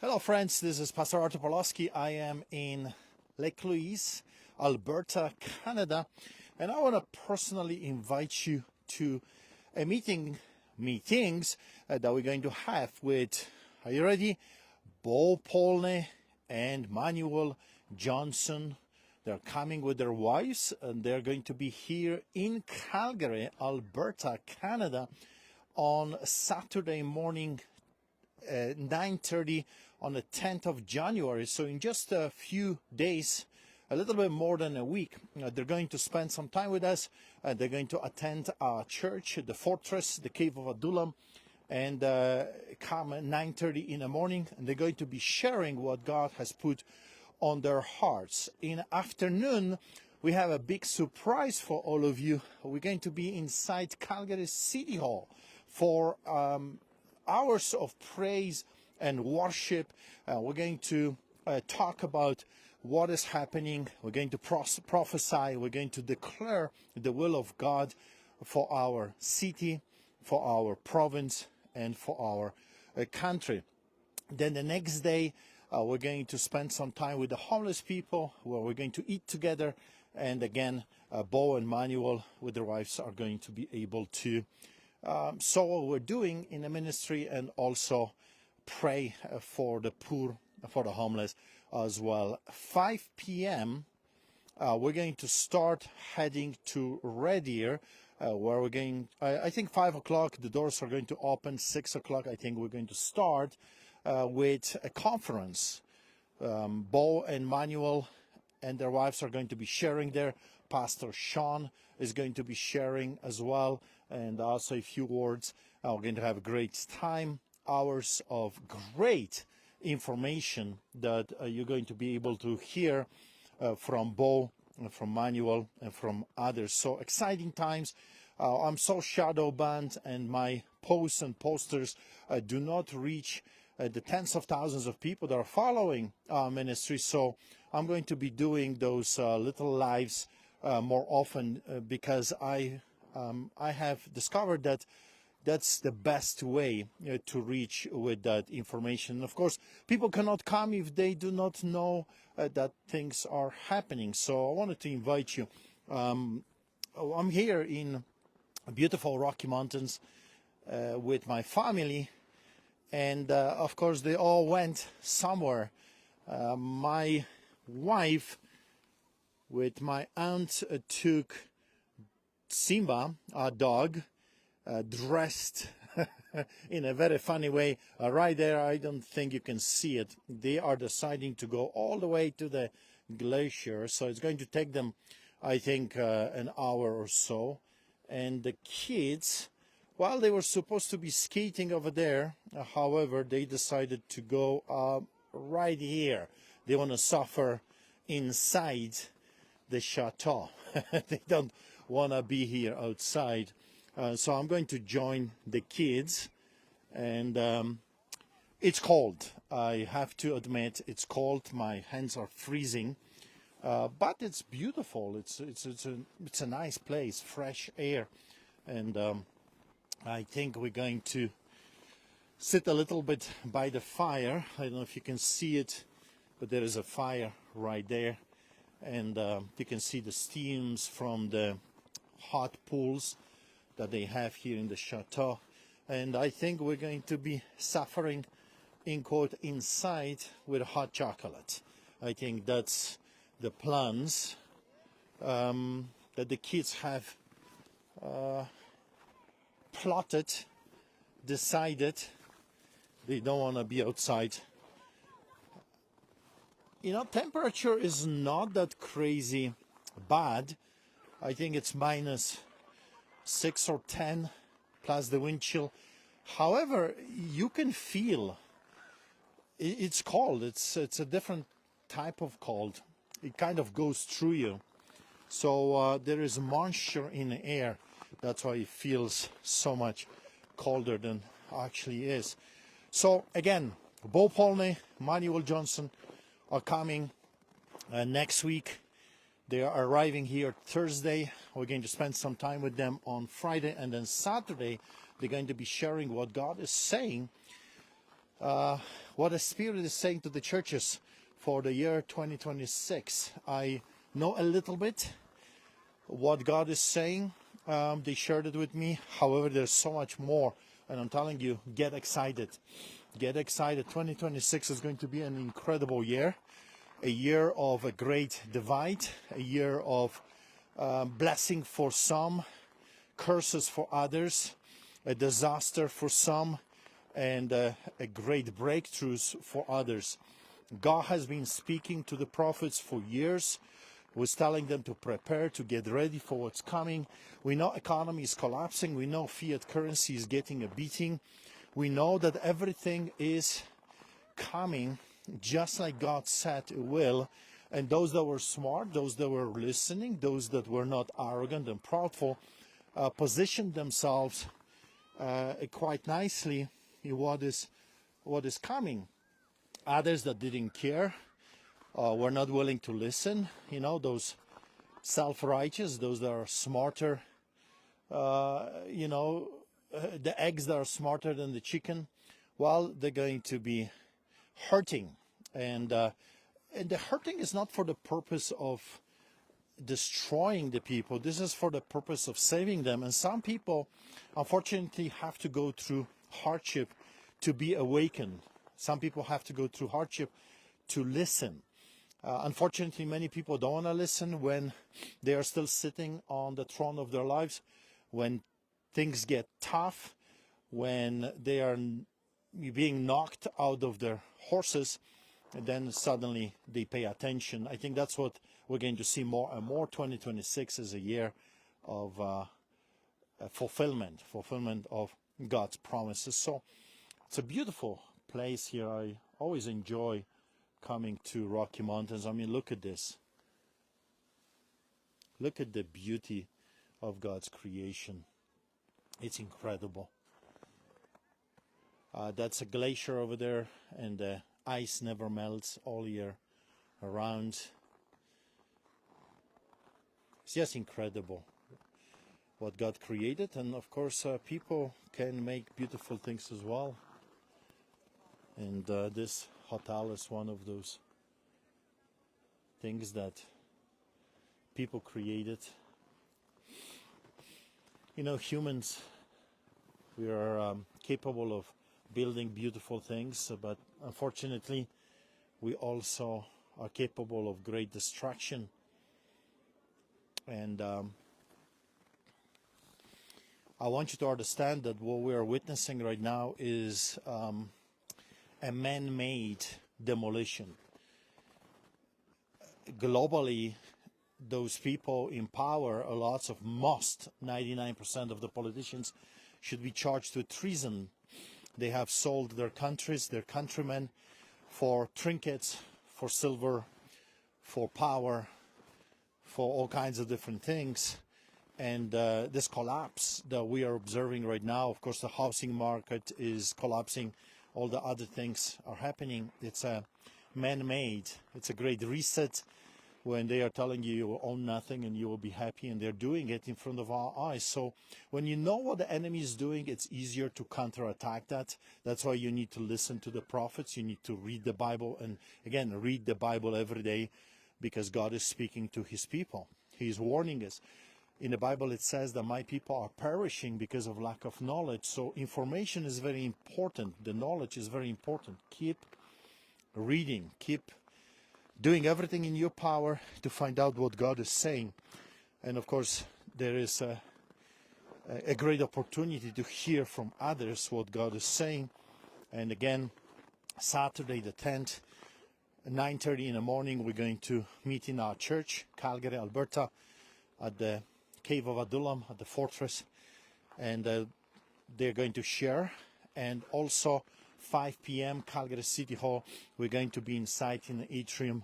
Hello friends, this is Pastor Artur Pawlowski. I am in Lake Louise, Alberta, Canada, and I want to personally invite you to a meetings that we're going to have with, are you ready? Polny and Manuel Johnson. They're coming with their wives and they're going to be here in Calgary, Alberta, Canada on Saturday morning 9:30 on the 10th of January. So in just a few days, a little bit more than a week, they're going to spend some time with us. They're going to attend our church, the Fortress, the Cave of Adullam, and come at 9:30 in the morning. And they're going to be sharing what God has put on their hearts. In the afternoon, we have a big surprise for all of you. We're going to be inside Calgary City Hall for hours of praise and worship. We're going to talk about what is happening. We're going to prophesy. We're going to declare the will of God for our city, for our province, and for our country. Then the next day, we're going to spend some time with the homeless people, where we're going to eat together. And again, Bo and Manuel with their wives are going to be able to so what we're doing in the ministry, and also pray for the poor, for the homeless as well. 5 p.m. We're going to start heading to Red Deer, where we're going, I think 5 o'clock, the doors are going to open. 6 o'clock, I think we're going to start with a conference. Bo and Manuel and their wives are going to be sharing there. Pastor Sean is going to be sharing as well, and also a few words. We're going to have a great time, hours of great information that you're going to be able to hear from Bo, from Manuel, and from others. So exciting times. I'm so shadow banned, and my posts and posters do not reach the tens of thousands of people that are following our ministry. So I'm going to be doing those little lives more often because I have discovered that that's the best way to reach with that information. Of course, people cannot come if they do not know that things are happening. So I wanted to invite you. I'm here in beautiful Rocky Mountains with my family, and of course they all went somewhere. My wife with my aunt took Simba, our dog, dressed in a very funny way. Right there, I don't think you can see it. They are deciding to go all the way to the glacier, so it's going to take them, I think, an hour or so. And the kids, while they were supposed to be skating over there, however, they decided to go right here. They want to suffer inside the chateau. They don't want to be here outside. So I'm going to join the kids, and it's cold. I have to admit, it's cold. My hands are freezing, but it's beautiful. It's a nice place, fresh air, and I think we're going to sit a little bit by the fire. I don't know if you can see it, but there is a fire right there, and you can see the steams from the hot pools that they have here in the chateau. And I think we're going to be suffering, in quote, inside with hot chocolate. I think that's the plans that the kids have plotted, decided. They don't want to be outside. You know, temperature is not that crazy bad. I think it's minus 6 or 10 plus the wind chill. However, you can feel it's cold. It's a different type of cold. It kind of goes through you. So there is moisture in the air. That's why it feels so much colder than actually is. So again, Bo Polny, Manuel Johnson are coming next week. They are arriving here Thursday. We're going to spend some time with them on Friday, and then Saturday they're going to be sharing what God is saying what the Spirit is saying to the churches for the year 2026. I know a little bit what God is saying. They shared it with me. However, there's so much more. And I'm telling you, get excited. Get excited. 2026 is going to be an incredible year. A year of a great divide. A year of blessing for some, curses for others, a disaster for some, and a great breakthroughs for others. God has been speaking to the prophets for years, was telling them to prepare, to get ready for what's coming. We know economy is collapsing. We know fiat currency is getting a beating. We know that everything is coming just like God said it will. And those that were smart, those that were listening, those that were not arrogant and proudful, positioned themselves quite nicely in what is coming. Others that didn't care, were not willing to listen. You know, those self-righteous, those that are smarter, the eggs that are smarter than the chicken, well, they're going to be hurting. And the hurting is not for the purpose of destroying the people. This is for the purpose of saving them. And some people, unfortunately, have to go through hardship to be awakened. Some people have to go through hardship to listen. Unfortunately, many people don't want to listen when they are still sitting on the throne of their lives, when things get tough, when they are being knocked out of their horses, and then suddenly they pay attention. I think that's what we're going to see more and more. 2026 is a year of fulfillment of God's promises. So it's a beautiful place here. I always enjoy coming to Rocky Mountains. I mean, look at this. Look at the beauty of God's creation. It's incredible. That's a glacier over there, and the ice never melts all year around. It's just incredible what God created, and of course people can make beautiful things as well. And this hotel is one of those things that people created. You know, humans, we are capable of building beautiful things, but unfortunately we also are capable of great destruction. And I want you to understand that what we are witnessing right now is a man-made demolition. Globally, those people in power, lots of 99% of the politicians should be charged with treason. They have sold their countries, their countrymen, for trinkets, for silver, for power, for all kinds of different things. And this collapse that we are observing right now, of course the housing market is collapsing, all the other things are happening. It's a man-made, it's a great reset when they are telling you you will own nothing and you will be happy, and they're doing it in front of our eyes. So when you know what the enemy is doing, it's easier to counterattack that. That's why you need to listen to the prophets, you need to read the Bible, and again, read the Bible every day, because God is speaking to his people. He is warning us. In the Bible it says that my people are perishing because of lack of knowledge. So information is very important. The knowledge is very important. Keep reading. Keep doing everything in your power to find out what God is saying. And of course, there is a great opportunity to hear from others what God is saying. And again, Saturday the 10th, 9:30 in the morning, we're going to meet in our church, Calgary, Alberta, at the cave of Adullam, at the fortress, and they're going to share. And also 5 p.m. Calgary City Hall, we're going to be inside in the atrium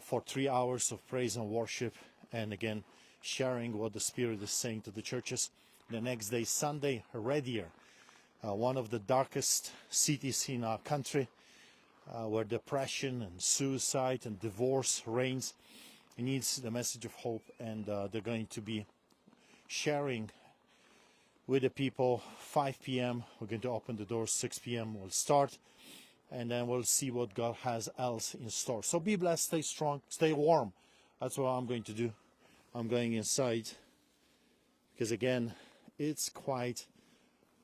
for 3 hours of praise and worship, and again sharing what the Spirit is saying to the churches. The next day, Sunday, Red Deer, one of the darkest cities in our country, where depression and suicide and divorce reigns. It needs the message of hope, and they're going to be sharing with the people. 5 p.m. we're going to open the doors. 6 p.m. we'll start, and then we'll see what God has else in store. So be blessed, stay strong, stay warm. That's what I'm going to do. I'm going inside because again it's quite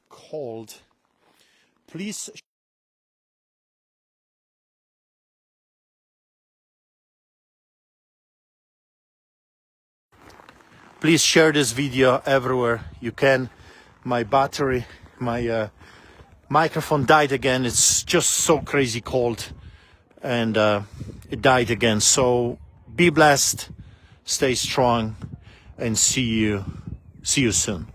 cold. Please share this video everywhere you can. My battery, my microphone died again. It's just so crazy cold, and it died again. So be blessed, stay strong, and see you soon.